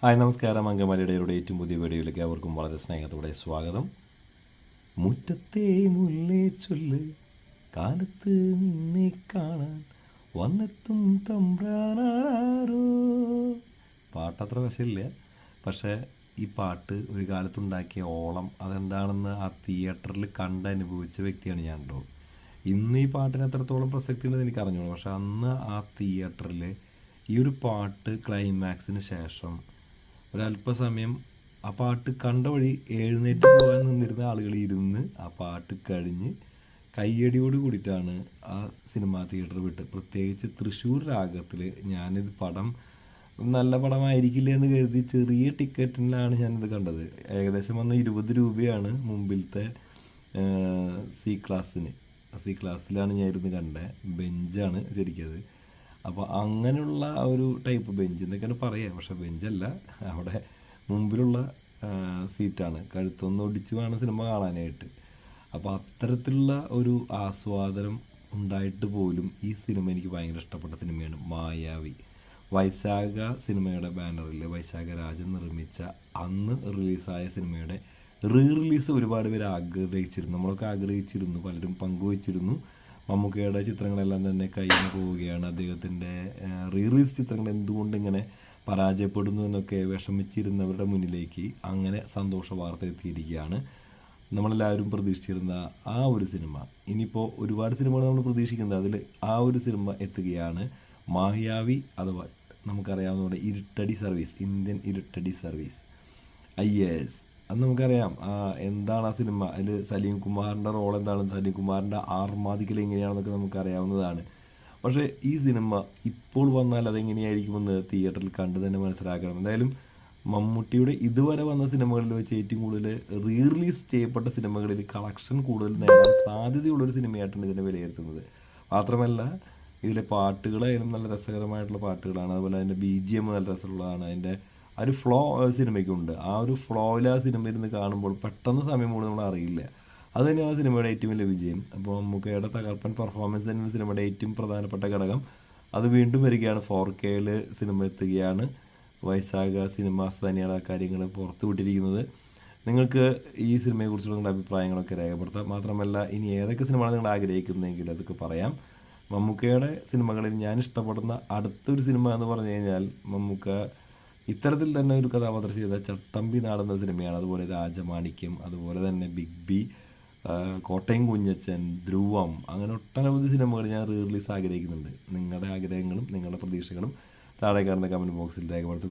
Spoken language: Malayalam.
ഹായ് നമസ്കാരം. അങ്കമാലിയുടെ ഏറ്റവും പുതിയ വീഡിയോയിലേക്ക് അവർക്കും വളരെ സ്നേഹത്തോടെ സ്വാഗതം. മുറ്റത്തെ മുല്ലേ ചൊല്ല് കാലത്ത് നിന്നെ കാണാൻ വന്നെത്തും തമ്പ്രാനാരോ. പാട്ടത്ര വശമില്ല, പക്ഷേ ഈ പാട്ട് ഒരു കാലത്തുണ്ടാക്കിയ ഓളം അതെന്താണെന്ന് ആ തിയേറ്ററിൽ കണ്ടനുഭവിച്ച വ്യക്തിയാണ് ഞാൻ കേട്ടോ. ഇന്ന് ഈ പാട്ടിന് എത്രത്തോളം പ്രസക്തി ഉണ്ടെന്ന് എനിക്ക് അറിഞ്ഞോളൂ, പക്ഷെ അന്ന് ആ തിയേറ്ററിൽ ഈ ഒരു പാട്ട് ക്ലൈമാക്സിന് ശേഷം ഒരല്പസമയം ആ പാട്ട് കണ്ട വഴി എഴുന്നേറ്റ് പോകാൻ നിന്നിരുന്ന ആളുകൾ ഇരുന്ന് ആ പാട്ട് കഴിഞ്ഞ് കയ്യടിയോട് കൂടിയിട്ടാണ് ആ സിനിമാ തിയേറ്റർ വിട്ട്. പ്രത്യേകിച്ച് തൃശ്ശൂർ രാഗത്തിൽ ഞാനിത് പടം നല്ല പടമായിരിക്കില്ല എന്ന് കരുതി ചെറിയ ടിക്കറ്റിനാണ് ഞാനിത് കണ്ടത്. ഏകദേശം വന്ന് 20 രൂപയാണ് മുമ്പിലത്തെ സി ക്ലാസ്സിലാണ് ഞാൻ ഇരുന്ന് കണ്ടത്. ബെഞ്ചാണ് ശരിക്കത്. അപ്പോൾ അങ്ങനെയുള്ള ഒരു ടൈപ്പ് ബെഞ്ച് എന്നൊക്കെയാണ് പറയുക, പക്ഷേ ബെഞ്ചല്ല, അവിടെ മുമ്പിലുള്ള സീറ്റാണ്. കഴുത്തൊന്ന് ഒടിച്ച് വേണം സിനിമ കാണാനായിട്ട്. അപ്പോൾ അത്തരത്തിലുള്ള ഒരു ആസ്വാദനം ഉണ്ടായിട്ട് പോലും ഈ സിനിമ എനിക്ക് ഭയങ്കര ഇഷ്ടപ്പെട്ട സിനിമയാണ് മായാവി. വൈശാഖ സിനിമയുടെ ബാനറിൽ വൈശാഖ രാജൻ നിർമ്മിച്ച അന്ന് റിലീസായ സിനിമയുടെ റിലീസ് ഒരുപാട് പേര് ആഗ്രഹിച്ചിരുന്നു. നമ്മളൊക്കെ ആഗ്രഹിച്ചിരുന്നു, പലരും പങ്കുവച്ചിരുന്നു. മമ്മൂക്കയുടെ ചിത്രങ്ങളെല്ലാം തന്നെ കയ്യിൽ പോവുകയാണ്, അദ്ദേഹത്തിൻ്റെ റിലീസ് ചിത്രങ്ങൾ എന്തുകൊണ്ട് ഇങ്ങനെ പരാജയപ്പെടുന്നു എന്നൊക്കെ വിഷമിച്ചിരുന്നവരുടെ മുന്നിലേക്ക് അങ്ങനെ സന്തോഷ വാർത്ത എത്തിയിരിക്കുകയാണ്. നമ്മളെല്ലാവരും പ്രതീക്ഷിച്ചിരുന്ന ആ ഒരു സിനിമ, ഇനിയിപ്പോൾ ഒരുപാട് സിനിമകൾ നമ്മൾ പ്രതീക്ഷിക്കുന്നത്, അതിൽ ആ ഒരു സിനിമ എത്തുകയാണ്. മായാവി അഥവാ നമുക്കറിയാവുന്ന പോലെ ഇരുട്ടടി സർവീസ്, ഇന്ത്യൻ ഇരുട്ടടി സർവീസ്. IAS അത് നമുക്കറിയാം. എന്താണ് ആ സിനിമ, അതിൽ സലീം കുമാറിൻ്റെ റോൾ എന്താണ്, സലീം കുമാറിൻ്റെ ആർമാദിക്കൽ എങ്ങനെയാണെന്നൊക്കെ നമുക്കറിയാവുന്നതാണ്. പക്ഷേ ഈ സിനിമ ഇപ്പോൾ വന്നാൽ അതെങ്ങനെയായിരിക്കുമെന്ന് തിയേറ്ററിൽ കണ്ടു തന്നെ മനസ്സിലാക്കണം. എന്തായാലും മമ്മൂട്ടിയുടെ ഇതുവരെ വന്ന സിനിമകളിൽ വെച്ച് ഏറ്റവും കൂടുതൽ റിലീസ് ചെയ്യപ്പെട്ട സിനിമകളിൽ കളക്ഷൻ കൂടുതൽ നേടാൻ സാധ്യതയുള്ളൊരു സിനിമയായിട്ടാണ് ഇതിനെ വിലയിരുത്തുന്നത്. മാത്രമല്ല ഇതിലെ പാട്ടുകളായാലും നല്ല രസകരമായിട്ടുള്ള പാട്ടുകളാണ്. അതുപോലെ അതിൻ്റെ BGM നല്ല രസമുള്ളതാണ്. അതിൻ്റെ ആ ഒരു ഫ്ലോ സിനിമയ്ക്കുണ്ട്. ആ ഒരു ഫ്ലോയിൽ ആ സിനിമ ഇരുന്ന് കാണുമ്പോൾ പെട്ടെന്ന് സമയം പോലും നമ്മൾ അറിയില്ല. അത് തന്നെയാണ് സിനിമയുടെ ഏറ്റവും വലിയ വിജയം. അപ്പോൾ മമ്മൂക്കയുടെ തകർപ്പൻ പെർഫോമൻസ് തന്നെയാണ് സിനിമയുടെ ഏറ്റവും പ്രധാനപ്പെട്ട ഘടകം. അത് വീണ്ടും വരികയാണ്, 4Kയിൽ സിനിമ എത്തുകയാണ്. വൈശാഖ സിനിമാസ് തന്നെയാണ് ആ കാര്യങ്ങൾ പുറത്തു വിട്ടിരിക്കുന്നത്. നിങ്ങൾക്ക് ഈ സിനിമയെക്കുറിച്ചുള്ള നിങ്ങളുടെ അഭിപ്രായങ്ങളൊക്കെ രേഖപ്പെടുത്താം. മാത്രമല്ല ഇനി ഏതൊക്കെ സിനിമയാണ് നിങ്ങൾ ആഗ്രഹിക്കുന്നതെങ്കിൽ അതൊക്കെ പറയാം. മമ്മൂക്കയുടെ സിനിമകളിൽ ഞാൻ ഇഷ്ടപ്പെടുന്ന അടുത്തൊരു സിനിമ എന്ന് പറഞ്ഞു കഴിഞ്ഞാൽ, മമ്മൂക്ക ഇത്തരത്തിൽ തന്നെ ഒരു കഥാപാത്രം ചെയ്ത ചട്ടമ്പി നാടെന്ന സിനിമയാണ്. അതുപോലെ രാജമാണിക്യം, അതുപോലെ തന്നെ ബിഗ് ബി, കോട്ടയം കുഞ്ഞച്ചൻ, ധ്രുവം, അങ്ങനെ ഒട്ടനവധി സിനിമകൾ ഞാൻ റിലീസ് ആഗ്രഹിക്കുന്നുണ്ട്. നിങ്ങളുടെ ആഗ്രഹങ്ങളും നിങ്ങളുടെ പ്രതീക്ഷകളും താഴെ കാണുന്ന കമൻറ്റ് ബോക്സിൽ രേഖപ്പെടുത്തുക.